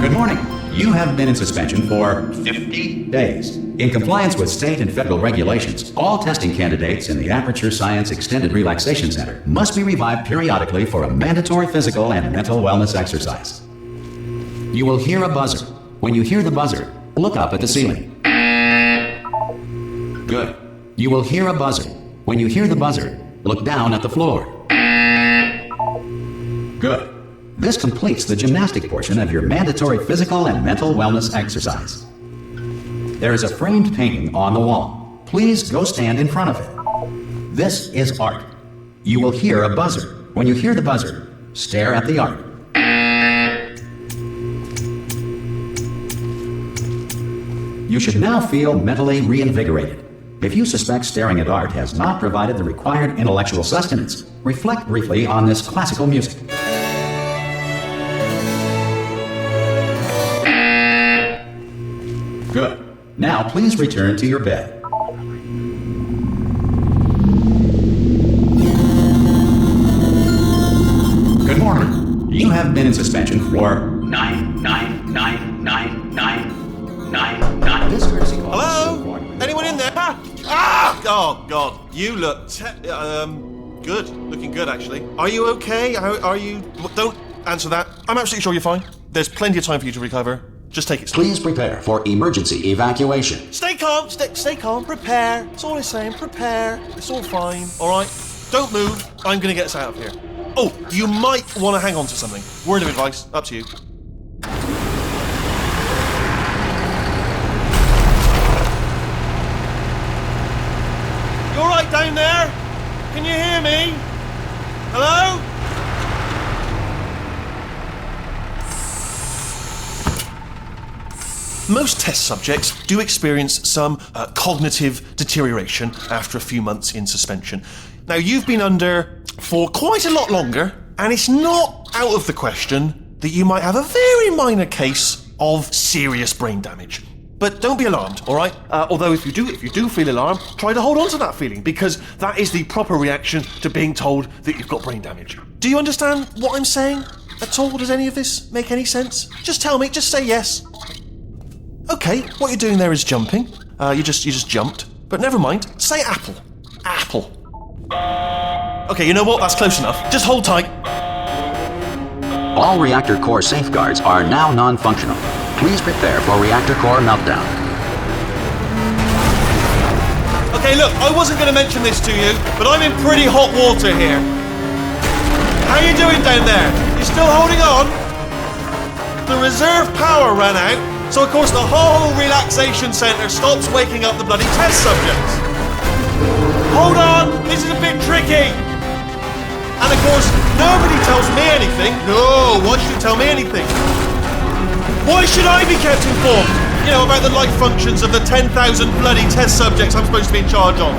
Good morning. You have been in suspension for 50 days. In compliance with state and federal regulations, all testing candidates in the Aperture Science Extended Relaxation Center must be revived periodically for a mandatory physical and mental wellness exercise. You will hear a buzzer. When you hear the buzzer, look up at the ceiling. Good. You will hear a buzzer. When you hear the buzzer, look down at the floor. Good. This completes the gymnastic portion of your mandatory physical and mental wellness exercise. There is a framed painting on the wall. Please go stand in front of it. This is art. You will hear a buzzer. When you hear the buzzer, stare at the art. You should now feel mentally reinvigorated. If you suspect staring at art has not provided the required intellectual sustenance, reflect briefly on this classical music. Good. Now please return to your bed. Good morning. You have been in suspension for 9. This courtesy call. Hello? Anyone in there? Ah! Oh God, you look good. Looking good, actually. Are you okay? Are you? Don't answer that. I'm absolutely sure you're fine. There's plenty of time for you to recover. Just take it slow. Please prepare for emergency evacuation. Stay calm. Stay calm. Prepare. That's all I'm saying. Prepare. It's all fine. All right. Don't move. I'm gonna get us out of here. Oh, you might want to hang on to something. Word of advice. Up to you. You all right down there? Can you hear me? Hello? Most test subjects do experience some cognitive deterioration after a few months in suspension. Now, you've been under for quite a lot longer, and it's not out of the question that you might have a very minor case of serious brain damage. But don't be alarmed, all right? Although if you do feel alarmed, try to hold on to that feeling, because that is the proper reaction to being told that you've got brain damage. Do you understand what I'm saying at all? Does any of this make any sense? Just tell me, just say yes. Okay, what you're doing there is jumping. You just jumped. But never mind, say apple. Apple. Okay, you know what? That's close enough. Just hold tight. All reactor core safeguards are now non-functional. Please prepare for reactor core meltdown. Okay, look, I wasn't going to mention this to you, but I'm in pretty hot water here. How you doing down there? You still holding on? The reserve power ran out. So, of course, the whole relaxation centre stops waking up the bloody test subjects. Hold on, this is a bit tricky. And, of course, nobody tells me anything. No, why should you tell me anything? Why should I be kept informed? You know, about the life functions of the 10,000 bloody test subjects I'm supposed to be in charge of.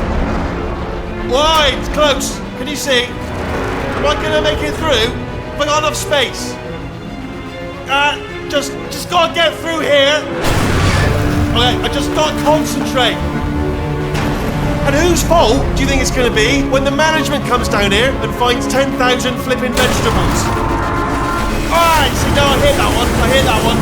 Why? It's close. Can you see? Am I going to make it through? Have I got enough space? Just gotta get through here. Okay, I just gotta concentrate. And whose fault do you think it's gonna be when the management comes down here and finds 10,000 flipping vegetables? Alright, see, no, I hit that one.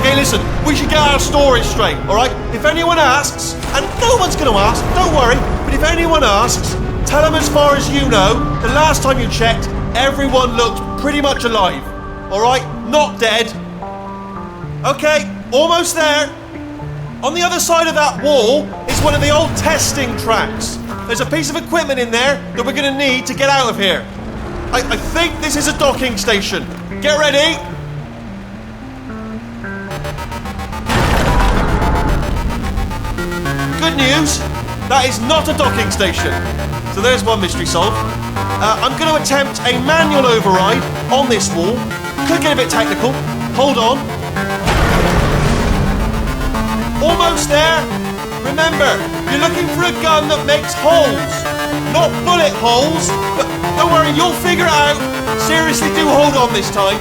Okay, listen, we should get our stories straight, alright? If anyone asks, and no one's gonna ask, don't worry, but if anyone asks, tell them as far as you know, the last time you checked, everyone looked pretty much alive. Alright? Not dead. Okay, almost there. On the other side of that wall is is one of the old testing tracks. There's a piece of equipment in there that we're going to need to get out of here. I think this is a docking station. Get ready. Good news, that is not a docking station. So there's one mystery solved. I'm going to attempt a manual override on this wall. Could get a bit technical. Hold on. Almost there. Remember, you're looking for a gun that makes holes, not bullet holes. But don't worry, you'll figure it out. Seriously, do hold on this time.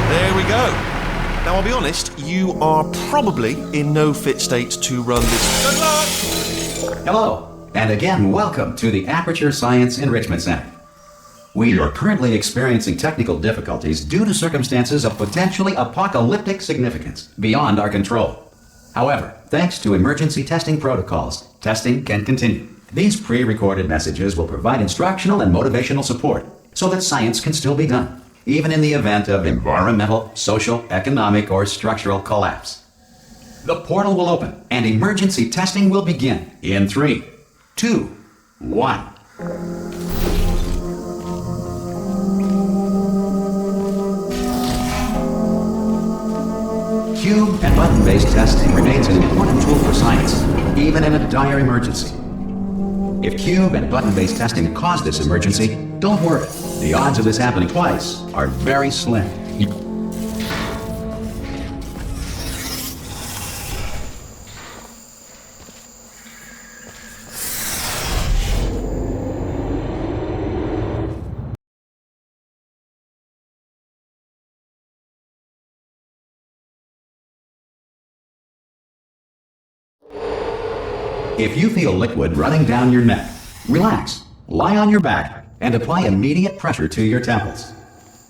There we go. Now, I'll be honest, you are probably in no fit state to run this. Good luck! Hello, and again, welcome to the Aperture Science Enrichment Center. We are currently experiencing technical difficulties due to circumstances of potentially apocalyptic significance beyond our control. However, thanks to emergency testing protocols, testing can continue. These pre-recorded messages will provide instructional and motivational support so that science can still be done, even in the event of environmental, social, economic, or structural collapse. The portal will open and emergency testing will begin in 3, 2, 1. Cube and button-based testing remains an important tool for science, even in a dire emergency. If cube and button-based testing caused this emergency, don't worry. The odds of this happening twice are very slim. If you feel liquid running down your neck, relax, lie on your back, and apply immediate pressure to your temples.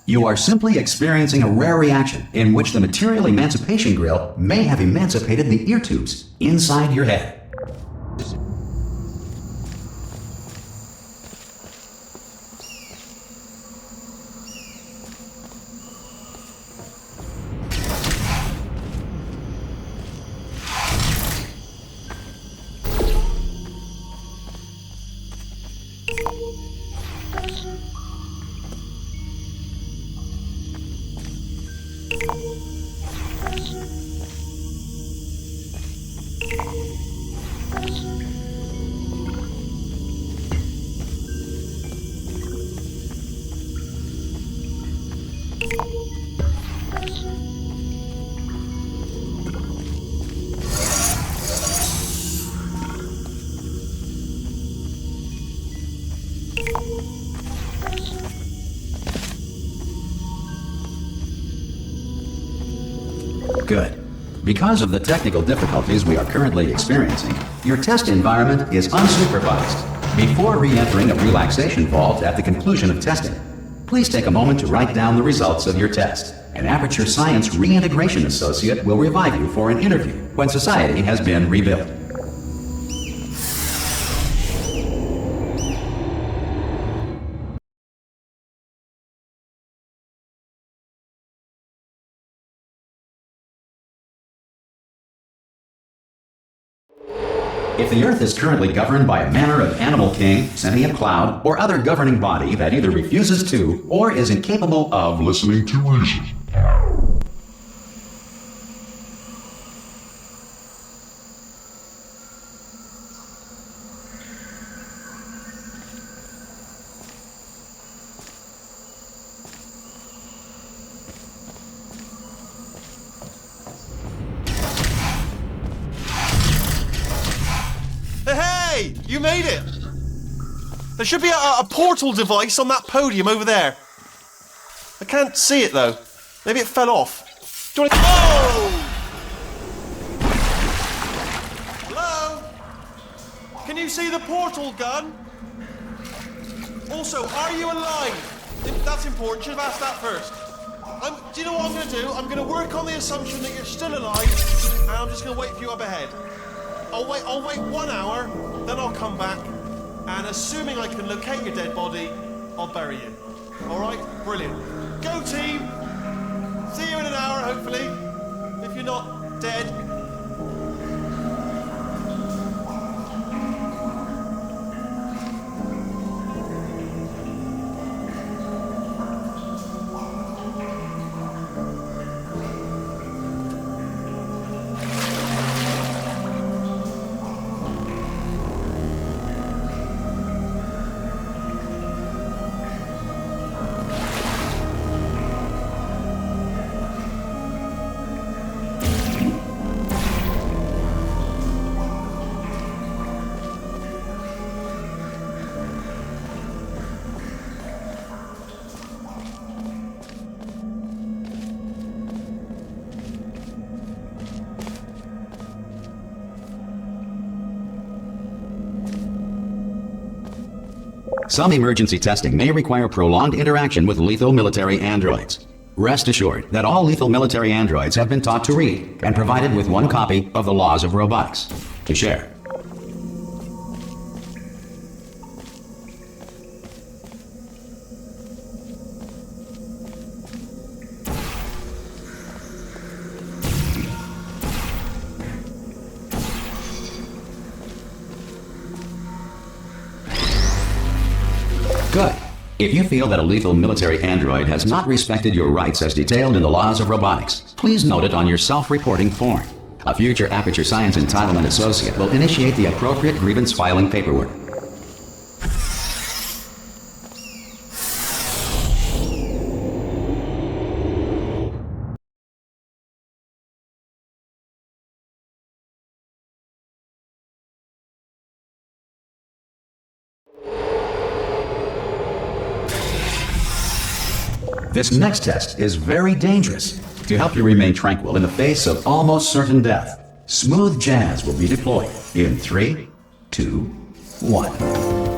You are simply experiencing a rare reaction in which the material emancipation grill may have emancipated the ear tubes inside your head. Good. Because of the technical difficulties we are currently experiencing, your test environment is unsupervised. Before re-entering a relaxation vault at the conclusion of testing, please take a moment to write down the results of your test. An Aperture Science Reintegration Associate will revive you for an interview when society has been rebuilt. If the Earth is currently governed by a manner of animal king, sentient cloud, or other governing body that either refuses to or is incapable of listening to reason, Hey, you made it! There should be a portal device on that podium over there. I can't see it though. Maybe it fell off. Do you want to... Oh! Hello? Can you see the portal gun? Also, are you alive? That's important. Should have asked that first. Do you know what I'm going to do? I'm going to work on the assumption that you're still alive, and I'm just going to wait for you up ahead. I'll wait 1 hour, then I'll come back, and assuming I can locate your dead body, I'll bury you. All right? Brilliant. Go, team! hopefully. If you're not dead. Some emergency testing may require prolonged interaction with lethal military androids. Rest assured that all lethal military androids have been taught to read and provided with one copy of the Laws of Robotics to share. Good. If you feel that a lethal military android has not respected your rights as detailed in the Laws of Robotics, please note it on your self-reporting form. A future Aperture Science Entitlement Associate will initiate the appropriate grievance filing paperwork. This next test is very dangerous. To help you remain tranquil in the face of almost certain death, smooth jazz will be deployed in 3, 2, 1.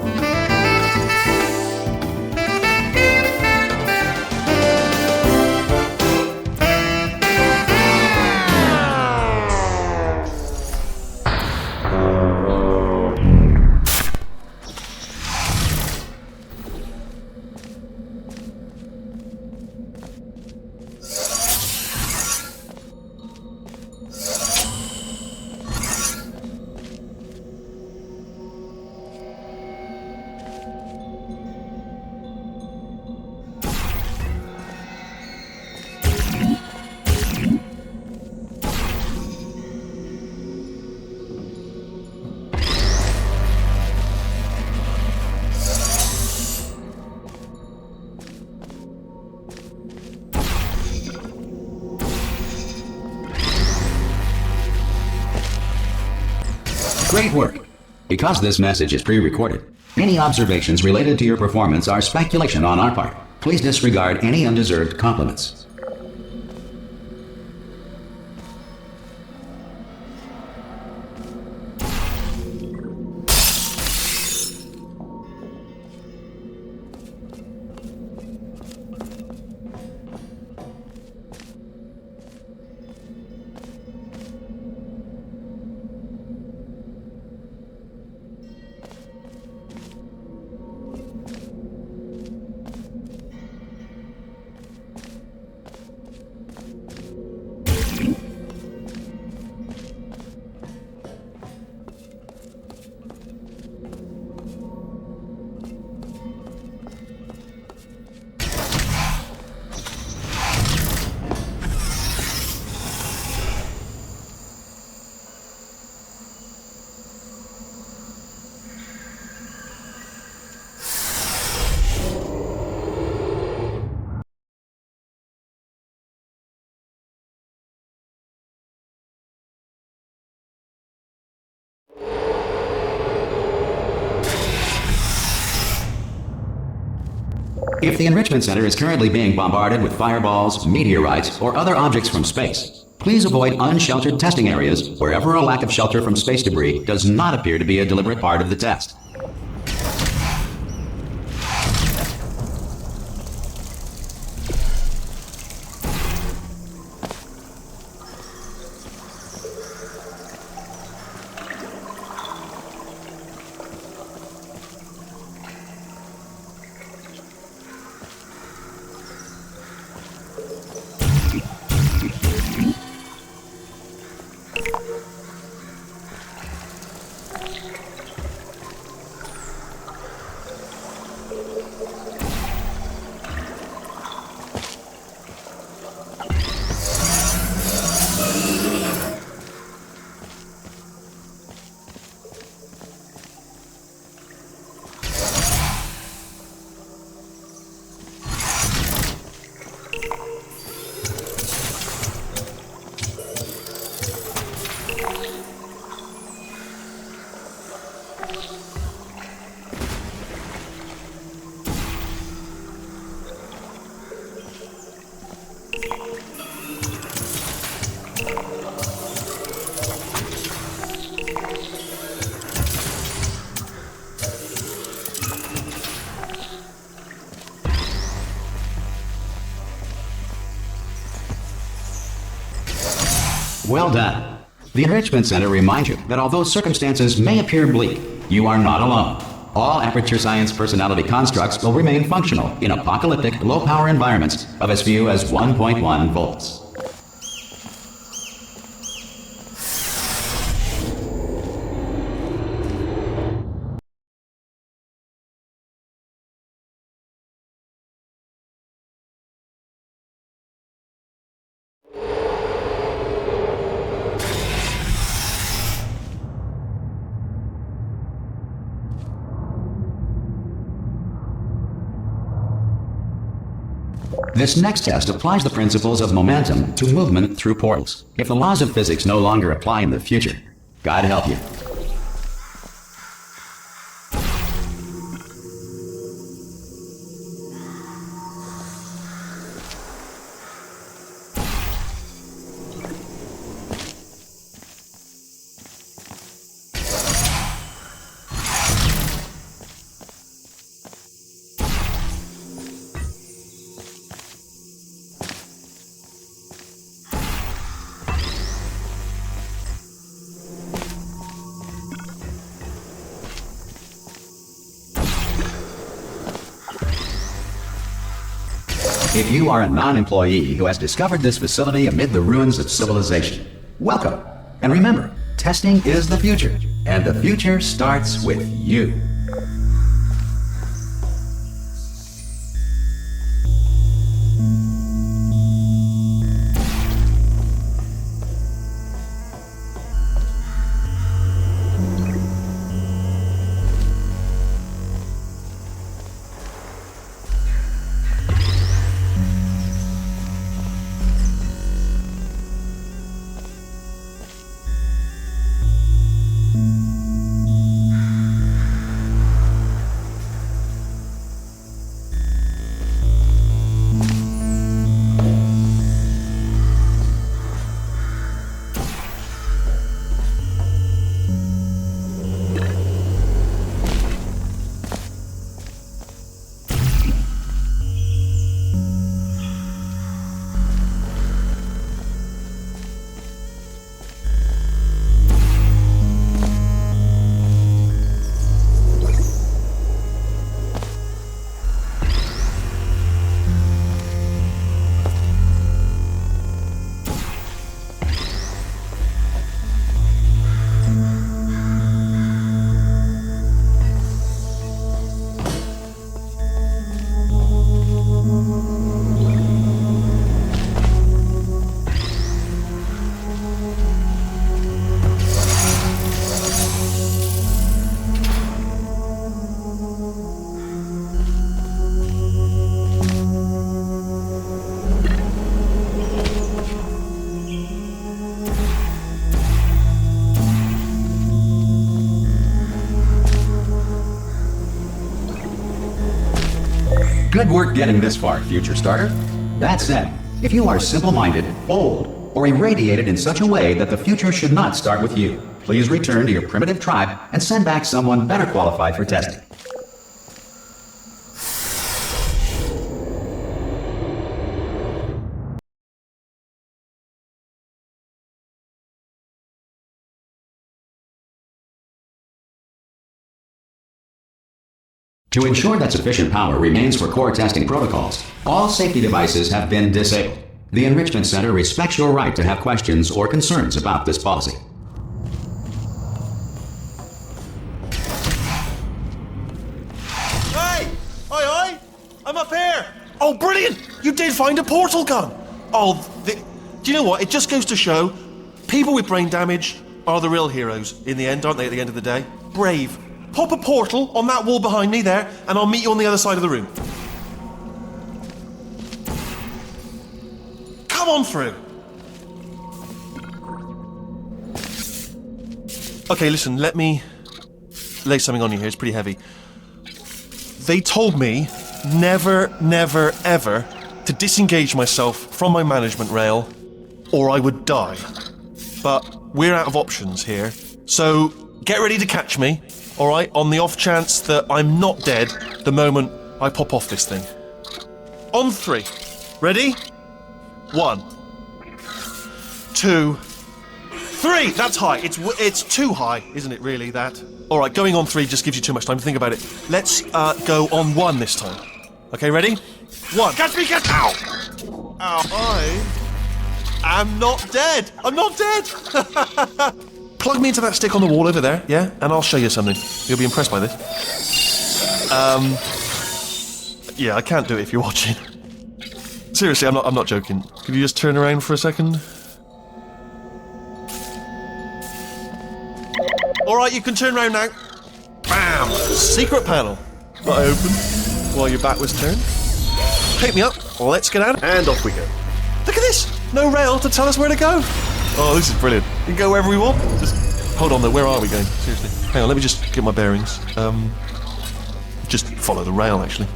Great work! Because this message is pre-recorded, any observations related to your performance are speculation on our part. Please disregard any undeserved compliments. If the Enrichment Center is currently being bombarded with fireballs, meteorites, or other objects from space, please avoid unsheltered testing areas wherever a lack of shelter from space debris does not appear to be a deliberate part of the test. Well done. The Enrichment Center reminds you that although circumstances may appear bleak, you are not alone. All Aperture Science personality constructs will remain functional in apocalyptic, low-power environments of as few as 1.1 volts. This next test applies the principles of momentum to movement through portals. If the laws of physics no longer apply in the future, God help you. If you are a non-employee who has discovered this facility amid the ruins of civilization, welcome. And remember, testing is the future, and the future starts with you. Good work getting this far, future starter. That said, if you are simple-minded, bold, or irradiated in such a way that the future should not start with you, please return to your primitive tribe and send back someone better qualified for testing. To ensure that sufficient power remains for core testing protocols, all safety devices have been disabled. The Enrichment Center respects your right to have questions or concerns about this policy. Hey! Oi, oi! I'm up here! Oh, brilliant! You did find a portal gun! Oh, do you know what? It just goes to show, people with brain damage are the real heroes in the end, aren't they, at the end of the day? Brave. Pop a portal on that wall behind me there, and I'll meet you on the other side of the room. Come on through. Okay, listen, let me lay something on you here. It's pretty heavy. They told me never, never, ever to disengage myself from my management rail, or I would die. But we're out of options here, so get ready to catch me. All right, on the off chance that I'm not dead the moment I pop off this thing. On 3. Ready? 1, 2, 3! That's high. It's too high, isn't it, really, that? Alright, going on 3 just gives you too much time to think about it. Let's go on 1 this time. Okay, ready? 1. Catch me, catch... Ow! Ow. I am not dead! I'm not dead! Plug me into that stick on the wall over there, yeah? And I'll show you something. You'll be impressed by this. Yeah, I can't do it if you're watching. Seriously, I'm not joking. Could you just turn around for a second? Alright, you can turn around now. Bam! Secret panel. That I opened while your back was turned. Pick me up, let's get out, and off we go. Look at this! No rail to tell us where to go. Oh, this is brilliant. We can go wherever we want. Just hold on though, where are we going? Seriously. Hang on, let me just get my bearings. Just follow the rail, actually.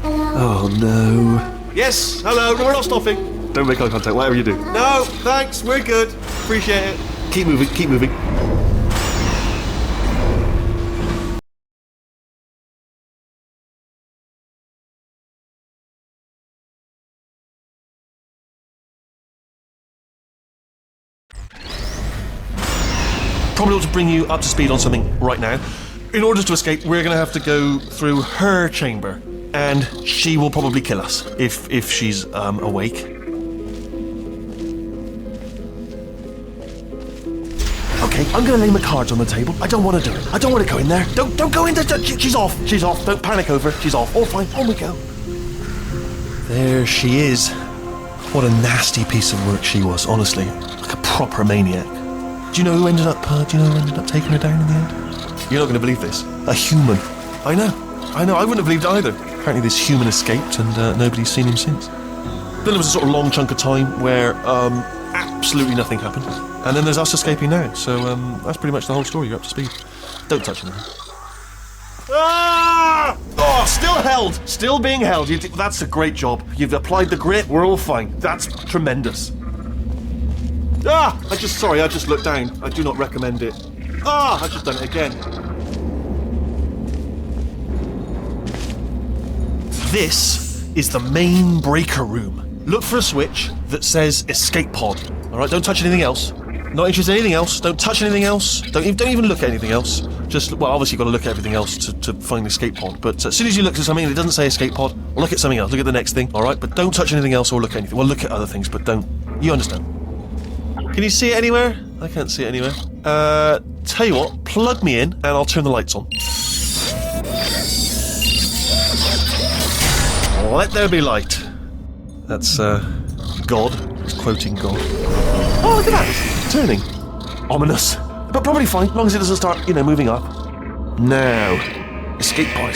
Oh no. Yes, hello, no, we're not stopping. Don't make eye contact, whatever you do. No, thanks, we're good. Appreciate it. Keep moving, keep moving. Probably ought to bring you up to speed on something right now. In order to escape, we're going to have to go through her chamber, and she will probably kill us if she's awake. Okay, I'm going to lay my cards on the table. I don't want to do it. I don't want to go in there. Don't go in there. She's off. She's off. Don't panic over. She's off. All fine. On we go. There she is. What a nasty piece of work she was. Honestly, like a proper maniac. Do you know who ended up taking her down in the end? You're not going to believe this. A human. I know. I wouldn't have believed it either. Apparently this human escaped and nobody's seen him since. Then there was a sort of long chunk of time where absolutely nothing happened. And then there's us escaping now. So that's pretty much the whole story. You're up to speed. Don't touch anything. Ah! Oh, still held. Still being held. That's a great job. You've applied the grit. We're all fine. That's tremendous. Ah! I just looked down. I do not recommend it. Ah! I've just done it again. This is the main breaker room. Look for a switch that says escape pod. Alright, don't touch anything else. Not interested in anything else. Don't touch anything else. Don't even look at anything else. Just, well, obviously you've got to look at everything else to find the escape pod. But as soon as you look at something and it doesn't say escape pod, look at something else. Look at the next thing. Alright, but don't touch anything else or look at anything. Well, look at other things, but don't. You understand. Can you see it anywhere? I can't see it anywhere. Tell you what, plug me in and I'll turn the lights on. Let there be light. That's, God. It's quoting God. Oh, look at that! It's turning. Ominous. But probably fine, as long as it doesn't start, moving up. Now. Escape pod.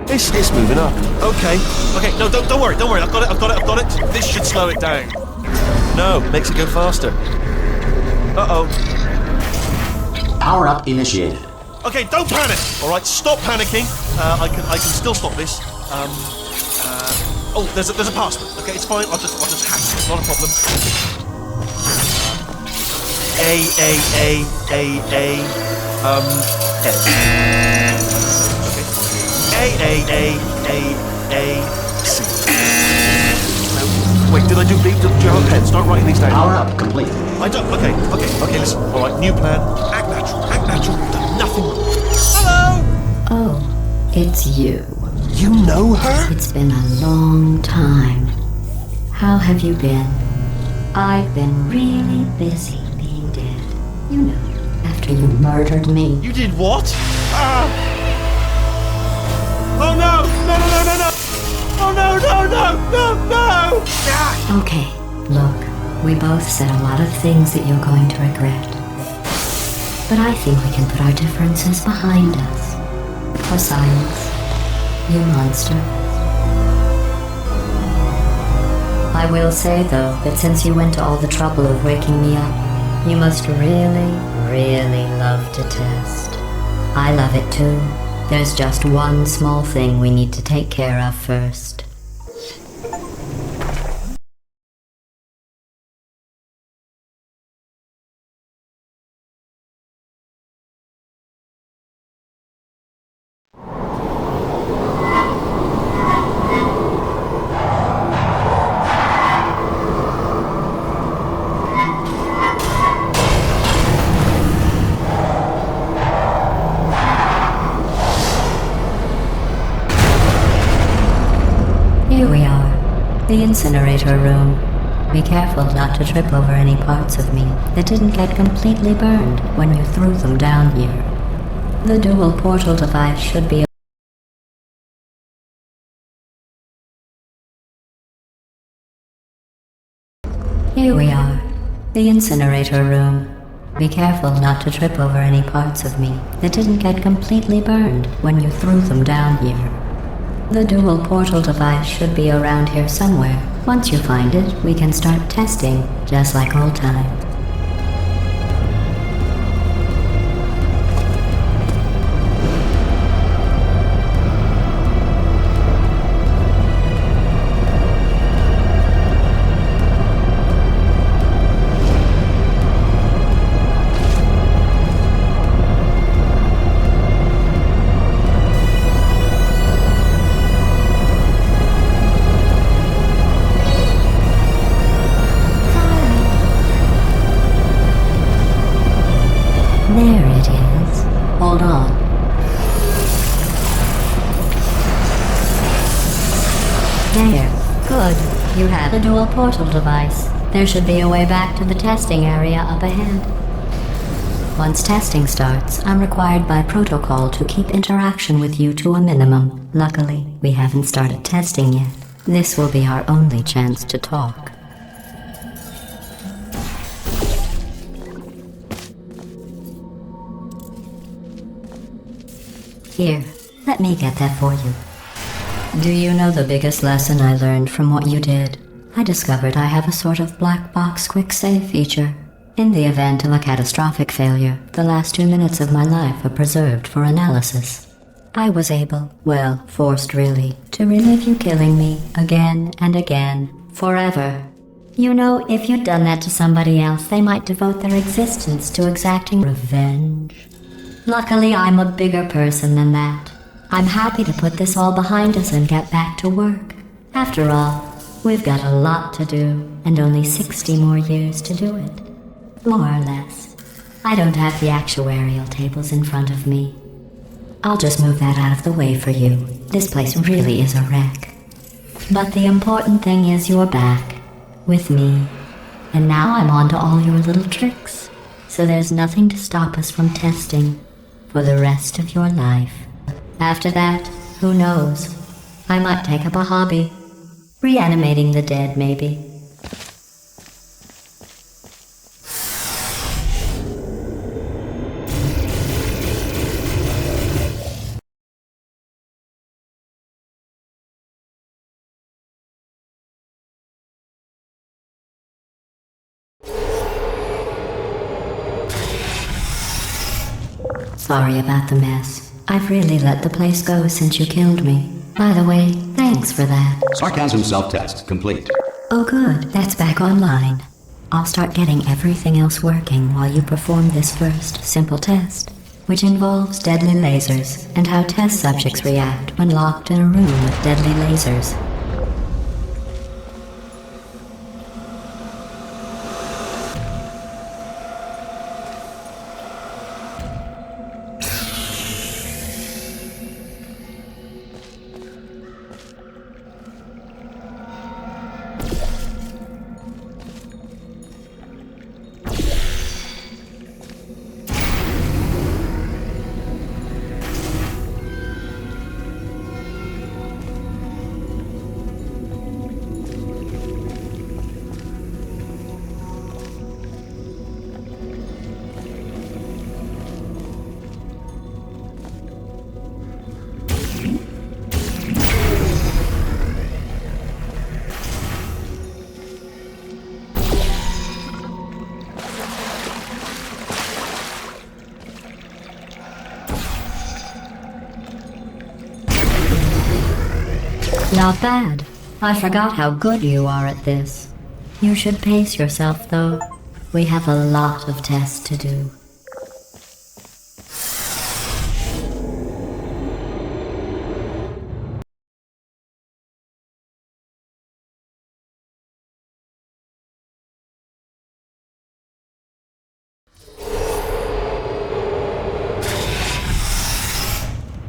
It's moving up. Okay, no, don't worry. I've got it. This should slow it down. No, makes it go faster. Uh-oh. Power up initiated. Okay, don't panic! Alright, stop panicking. I can still stop this. Oh, there's a password. Okay, it's fine. I'll just hack it. It's not a problem. S. Okay. C. Wait, did I do B? Do you have a pen? Start writing these down. Power up complete. I don't. Okay, listen. Alright, new plan. Act natural. Done nothing. Hello! Oh, it's you. You know her? It's been a long time. How have you been? I've been really busy being dead. You know, after you murdered me. You did what? Oh no! No! Oh no! Ah! Okay, look, we both said a lot of things that you're going to regret. But I think we can put our differences behind us. For silence. You monster. I will say, though, that since you went to all the trouble of waking me up, you must really, really love to test. I love it too. There's just one small thing we need to take care of first. The incinerator room. Be careful not to trip over any parts of me that didn't get completely burned when you threw them down here. The dual portal device should be Here we are. The incinerator room. Be careful not to trip over any parts of me that didn't get completely burned when you threw them down here. The dual portal device should be around here somewhere. Once you find it, we can start testing, just like old times. There it is. Hold on. There. Good. You have the dual portal device. There should be a way back to the testing area up ahead. Once testing starts, I'm required by protocol to keep interaction with you to a minimum. Luckily, we haven't started testing yet. This will be our only chance to talk. Here, let me get that for you. Do you know the biggest lesson I learned from what you did? I discovered I have a sort of black box quick save feature. In the event of a catastrophic failure, the last 2 minutes of my life are preserved for analysis. I was able, well, forced really, to relive you killing me again and again, forever. You know, if you'd done that to somebody else, they might devote their existence to exacting revenge. Luckily, I'm a bigger person than that. I'm happy to put this all behind us and get back to work. After all, we've got a lot to do, and only 60 more years to do it. More or less. I don't have the actuarial tables in front of me. I'll just move that out of the way for you. This place really is a wreck. But the important thing is you're back. With me. And now I'm on to all your little tricks. So there's nothing to stop us from testing. For the rest of your life. After that, who knows? I might take up a hobby. Reanimating the dead, maybe. Sorry about the mess. I've really let the place go since you killed me. By the way, thanks for that. Sarcasm self-test complete. Oh good, that's back online. I'll start getting everything else working while you perform this first, simple test, which involves deadly lasers and how test subjects react when locked in a room with deadly lasers. Not bad. I forgot how good you are at this. You should pace yourself, though. We have a lot of tests to do.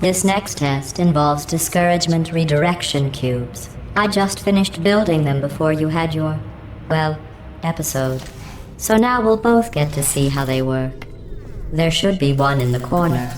This next test involves discouragement redirection cubes. I just finished building them before you had your, well, episode. So now we'll both get to see how they work. There should be one in the corner.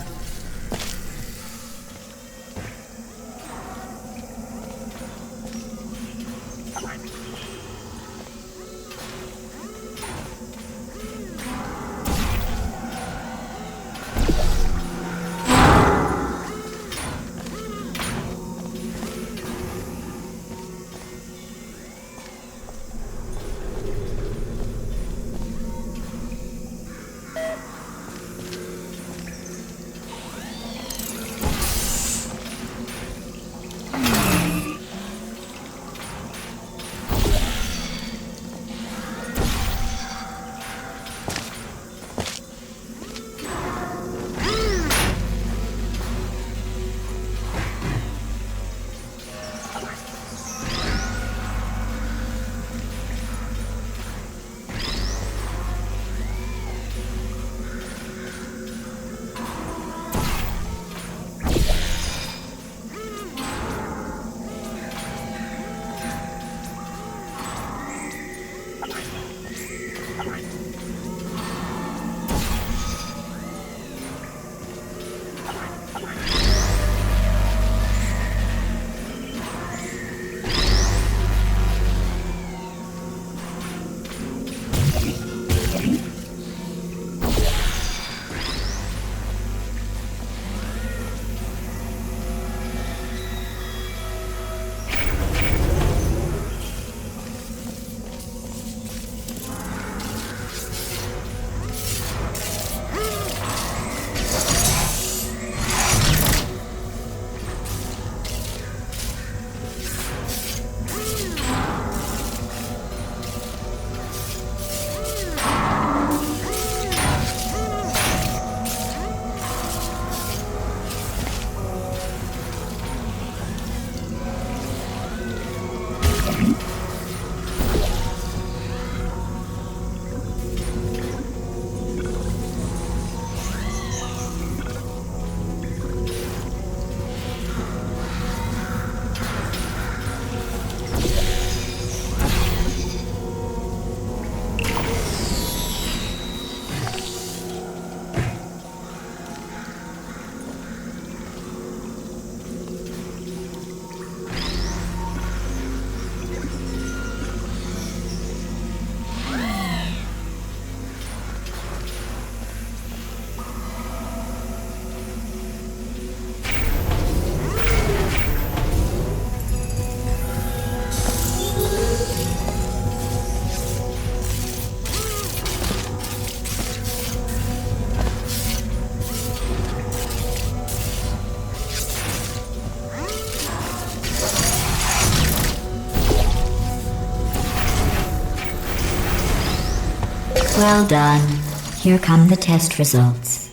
Well done. Here come the test results.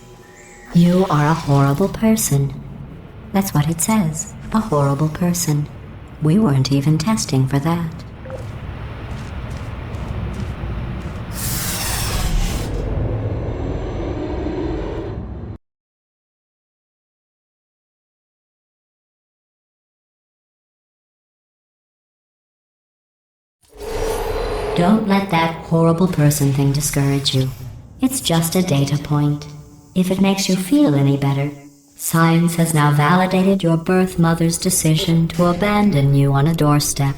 You are a horrible person. That's what it says. A horrible person. We weren't even testing for that. Don't let that horrible person thing discourage you. It's just a data point. If it makes you feel any better, science has now validated your birth mother's decision to abandon you on a doorstep.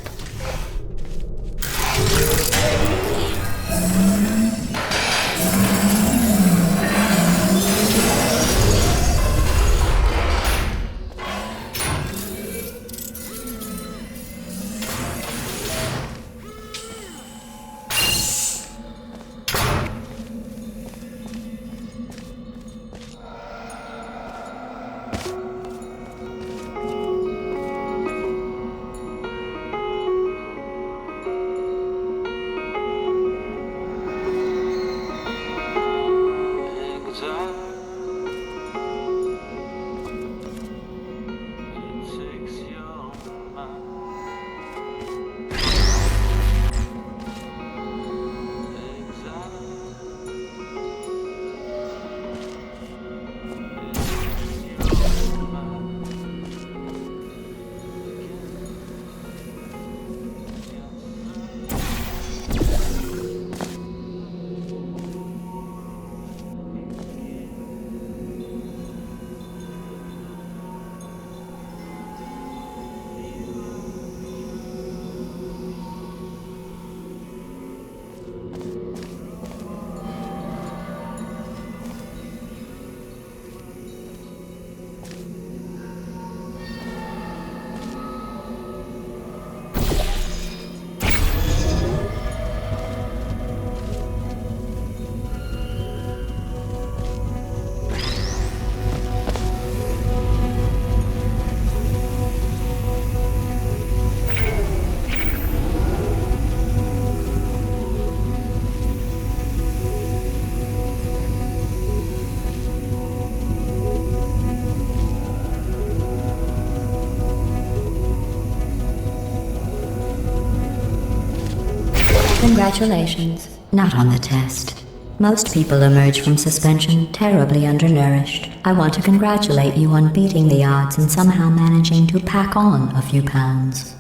Congratulations. Not on the test. Most people emerge from suspension terribly undernourished. I want to congratulate you on beating the odds and somehow managing to pack on a few pounds.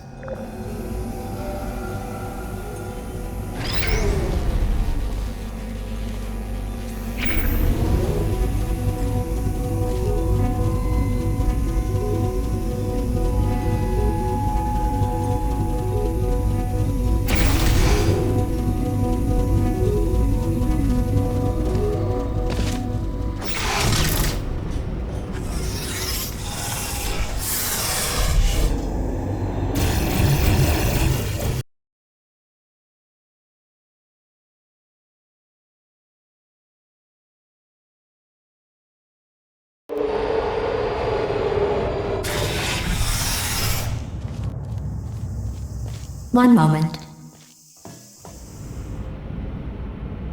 One moment.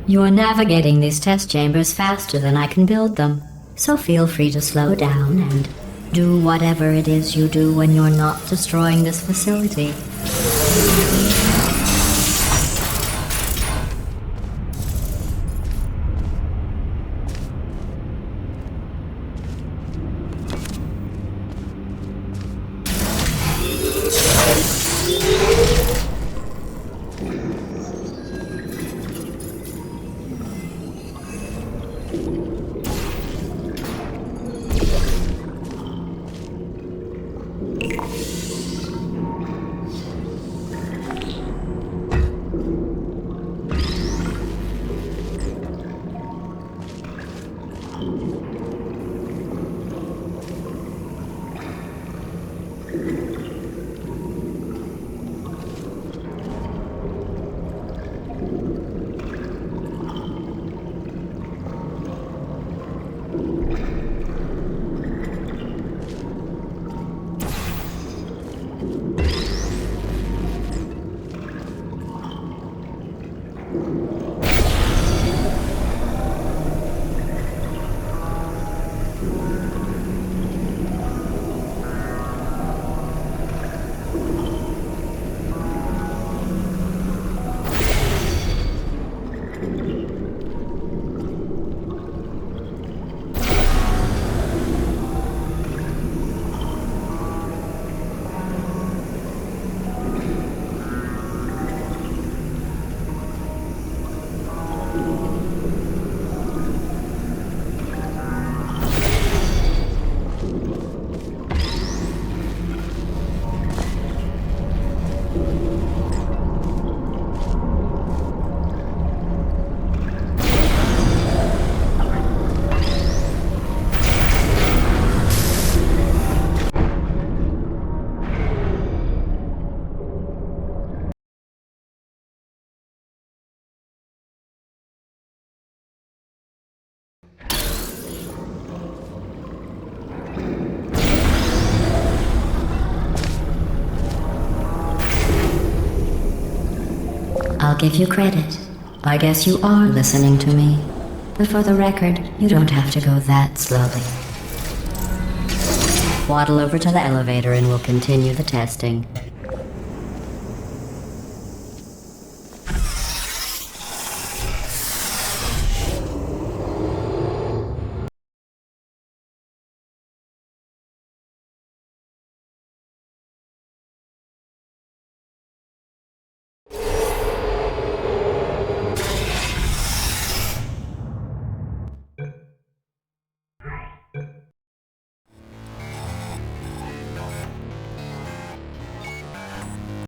You're navigating these test chambers faster than I can build them, so feel free to slow down and do whatever it is you do when you're not destroying this facility. I'll give you credit. I guess you are listening to me. But for the record, you don't have to go that slowly. Waddle over to the elevator and we'll continue the testing.